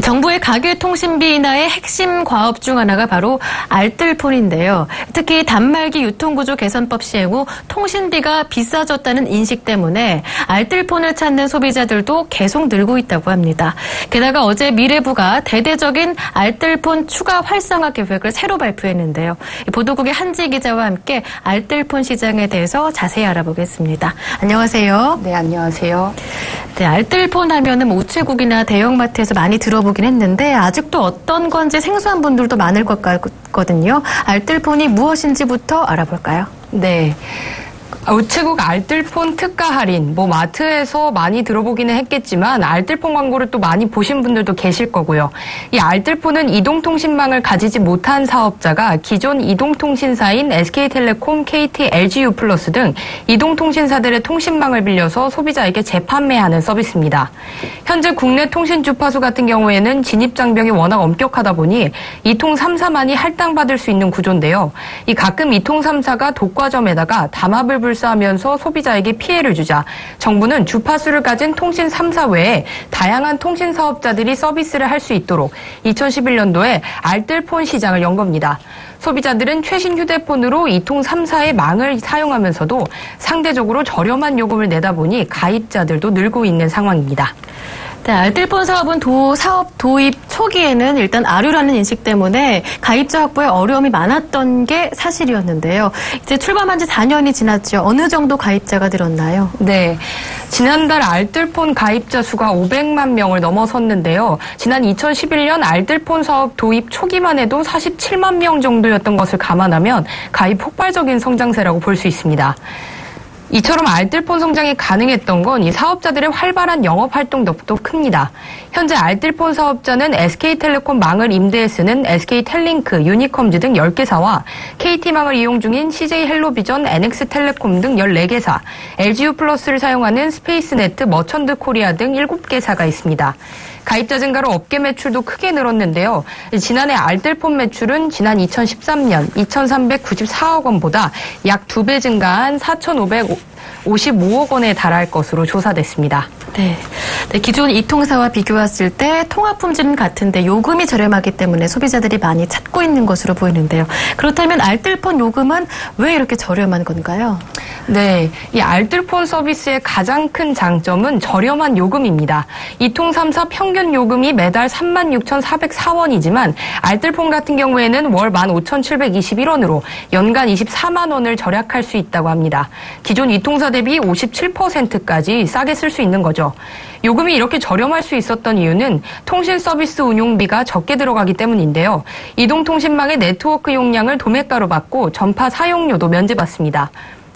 정부의 가계통신비 인하의 핵심 과업 중 하나가 바로 알뜰폰인데요. 특히 단말기 유통구조 개선법 시행 후 통신비가 비싸졌다는 인식 때문에 알뜰폰을 찾는 소비자들도 계속 늘고 있다고 합니다. 게다가 어제 미래부가 대대적인 알뜰폰 추가 활성화 계획을 새로 발표했는데요. 보도국의 한지 기자와 함께 알뜰폰 시장에 대해서 자세히 알아보겠습니다. 안녕하세요. 네, 안녕하세요. 네, 알뜰폰 하면은 우체국이나 대형마트에서 많이 들어보긴 했는데 아직도 어떤 건지 생소한 분들도 많을 것 같거든요. 알뜰폰이 무엇인지부터 알아볼까요? 네. 우체국 알뜰폰 특가 할인, 마트에서 많이 들어보기는 했겠지만 알뜰폰 광고를 또 많이 보신 분들도 계실 거고요. 이 알뜰폰은 이동통신망을 가지지 못한 사업자가 기존 이동통신사인 SK텔레콤, KT, LGU 플러스 등 이동통신사들의 통신망을 빌려서 소비자에게 재판매하는 서비스입니다. 현재 국내 통신 주파수 같은 경우에는 진입 장벽이 워낙 엄격하다 보니 이통 3사만이 할당받을 수 있는 구조인데요. 이 가끔 이통 3사가 독과점에다가 담합을 불사하면서 소비자에게 피해를 주자 정부는 주파수를 가진 통신 3사 외에 다양한 통신 사업자들이 서비스를 할 수 있도록 2011년도에 알뜰폰 시장을 연 겁니다. 소비자들은 최신 휴대폰으로 이통 3사의 망을 사용하면서도 상대적으로 저렴한 요금을 내다 보니 가입자들도 늘고 있는 상황입니다. 네, 알뜰폰 사업은 사업 도입 초기에는 일단 아류라는 인식 때문에 가입자 확보에 어려움이 많았던 게 사실이었는데요. 이제 출범한 지 4년이 지났죠. 어느 정도 가입자가 늘었나요? 네. 지난달 알뜰폰 가입자 수가 500만 명을 넘어섰는데요. 지난 2011년 알뜰폰 사업 도입 초기만 해도 47만 명 정도였던 것을 감안하면 가입 폭발적인 성장세라고 볼 수 있습니다. 이처럼 알뜰폰 성장이 가능했던 건 이 사업자들의 활발한 영업 활동 덕도 큽니다. 현재 알뜰폰 사업자는 SK텔레콤 망을 임대해 쓰는 SK텔링크, 유니컴즈 등 10개사와 KT망을 이용 중인 CJ헬로비전, NX텔레콤 등 14개사, LGU 플러스를 사용하는 스페이스네트, 머천드 코리아 등 7개사가 있습니다. 가입자 증가로 업계 매출도 크게 늘었는데요. 지난해 알뜰폰 매출은 지난 2013년 2,394억 원보다 약 2배 증가한 4,555억 원에 달할 것으로 조사됐습니다. 네. 기존 이통사와 비교했을 때 통화 품질은 같은데 요금이 저렴하기 때문에 소비자들이 많이 찾고 있는 것으로 보이는데요. 그렇다면 알뜰폰 요금은 왜 이렇게 저렴한 건가요? 네, 이 알뜰폰 서비스의 가장 큰 장점은 저렴한 요금입니다. 이통 3사 평균 요금이 매달 36,404원이지만 알뜰폰 같은 경우에는 월 15,721원으로 연간 24만 원을 절약할 수 있다고 합니다. 기존 이통사 대비 57%까지 싸게 쓸 수 있는 거죠. 요금이 이렇게 저렴할 수 있었던 이유는 통신 서비스 운용비가 적게 들어가기 때문인데요. 이동통신망의 네트워크 용량을 도매가로 받고 전파 사용료도 면제받습니다.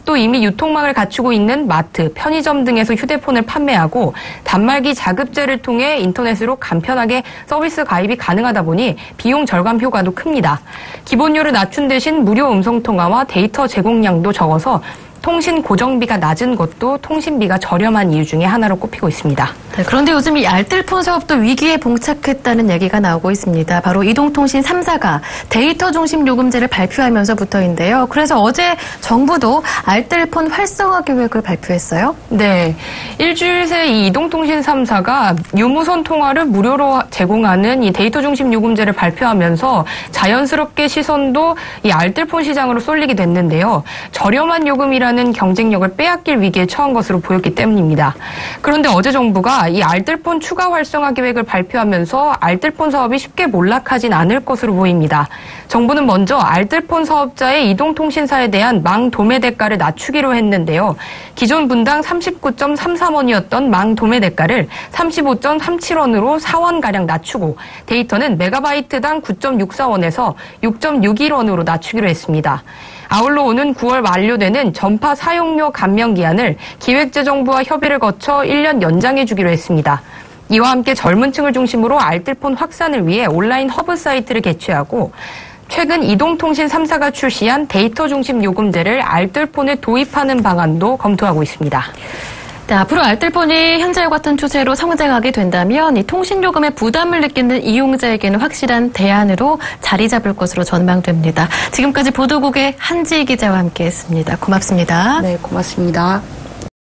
또 이미 유통망을 갖추고 있는 마트, 편의점 등에서 휴대폰을 판매하고 단말기 자급제를 통해 인터넷으로 간편하게 서비스 가입이 가능하다 보니 비용 절감 효과도 큽니다. 기본료를 낮춘 대신 무료 음성통화와 데이터 제공량도 적어서 통신 고정비가 낮은 것도 통신비가 저렴한 이유 중에 하나로 꼽히고 있습니다. 네, 그런데 요즘 이 알뜰폰 사업도 위기에 봉착했다는 얘기가 나오고 있습니다. 바로 이동통신 3사가 데이터 중심 요금제를 발표하면서부터인데요. 그래서 어제 정부도 알뜰폰 활성화 계획을 발표했어요. 네, 일주일 새 이 이동통신 3사가 유무선 통화를 무료로 제공하는 이 데이터 중심 요금제를 발표하면서 자연스럽게 시선도 이 알뜰폰 시장으로 쏠리게 됐는데요. 저렴한 요금이라는 경쟁력을 빼앗길 위기에 처한 것으로 보였기 때문입니다. 그런데 어제 정부가 이 알뜰폰 추가 활성화 계획을 발표하면서 알뜰폰 사업이 쉽게 몰락하진 않을 것으로 보입니다. 정부는 먼저 알뜰폰 사업자의 이동통신사에 대한 망 도매 대가를 낮추기로 했는데요. 기존 분당 39.33원이었던 망 도매 대가를 35.37원으로 4원가량 낮추고 데이터는 메가바이트당 9.64원에서 6.61원으로 낮추기로 했습니다. 아울러 오는 9월 만료되는 전파 사용료 감면 기한을 기획재정부와 협의를 거쳐 1년 연장해 주기로 했습니다. 이와 함께 젊은 층을 중심으로 알뜰폰 확산을 위해 온라인 허브 사이트를 개최하고 최근 이동통신 3사가 출시한 데이터 중심 요금제를 알뜰폰에 도입하는 방안도 검토하고 있습니다. 네, 앞으로 알뜰폰이 현재와 같은 추세로 성장하게 된다면 이 통신요금의 부담을 느끼는 이용자에게는 확실한 대안으로 자리 잡을 것으로 전망됩니다. 지금까지 보도국의 한지 기자와 함께했습니다. 고맙습니다. 네, 고맙습니다.